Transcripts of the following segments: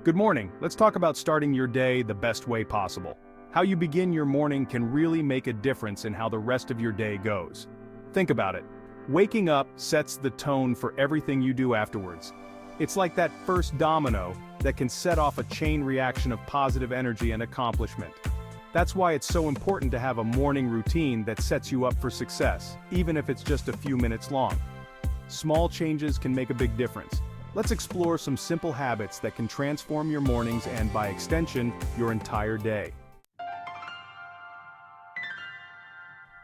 Good morning. Let's talk about starting your day the best way possible. How you begin your morning can really make a difference in how the rest of your day goes. Think about it. Waking up sets the tone for everything you do afterwards. It's like that first domino that can set off a chain reaction of positive energy and accomplishment. That's why it's so important to have a morning routine that sets you up for success, even if it's just a few minutes long. Small changes can make a big difference. Let's explore some simple habits that can transform your mornings and, by extension, your entire day.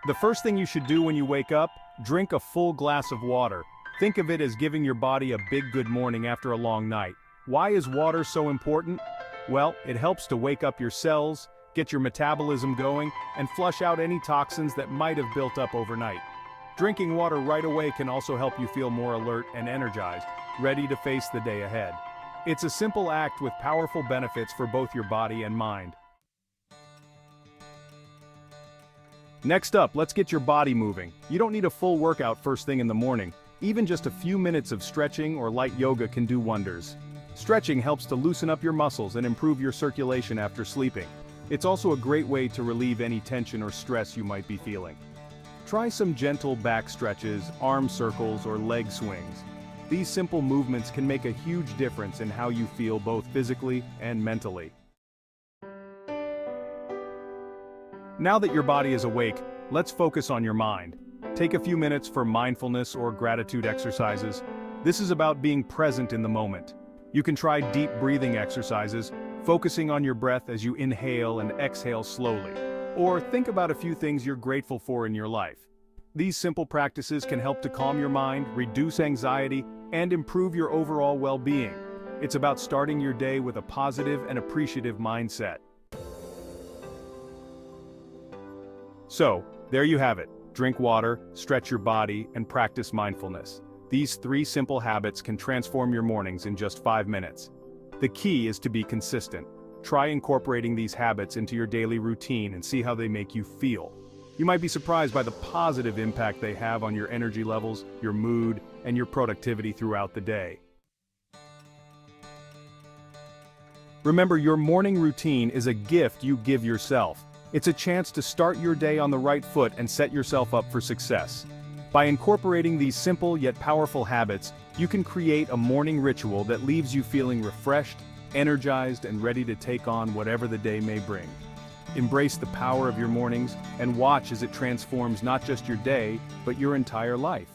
The first thing you should do when you wake up, drink a full glass of water. Think of it as giving your body a big good morning after a long night. Why is water so important? Well, it helps to wake up your cells, get your metabolism going, and flush out any toxins that might have built up overnight. Drinking water right away can also help you feel more alert and energized, ready to face the day ahead. It's a simple act with powerful benefits for both your body and mind. Next up, let's get your body moving. You don't need a full workout first thing in the morning. Even just a few minutes of stretching or light yoga can do wonders. Stretching helps to loosen up your muscles and improve your circulation after sleeping. It's also a great way to relieve any tension or stress you might be feeling. Try some gentle back stretches, arm circles, or leg swings. These simple movements can make a huge difference in how you feel both physically and mentally. Now that your body is awake, let's focus on your mind. Take a few minutes for mindfulness or gratitude exercises. This is about being present in the moment. You can try deep breathing exercises, focusing on your breath as you inhale and exhale slowly. Or think about a few things you're grateful for in your life. These simple practices can help to calm your mind, reduce anxiety, and improve your overall well-being. It's about starting your day with a positive and appreciative mindset. So, there you have it. Drink water, stretch your body, and practice mindfulness. These 3 simple habits can transform your mornings in just 5 minutes. The key is to be consistent. Try incorporating these habits into your daily routine and see how they make you feel. You might be surprised by the positive impact they have on your energy levels, your mood, and your productivity throughout the day. Remember, your morning routine is a gift you give yourself. It's a chance to start your day on the right foot and set yourself up for success. By incorporating these simple yet powerful habits, you can create a morning ritual that leaves you feeling refreshed, energized, and ready to take on whatever the day may bring. Embrace the power of your mornings and watch as it transforms not just your day, but your entire life.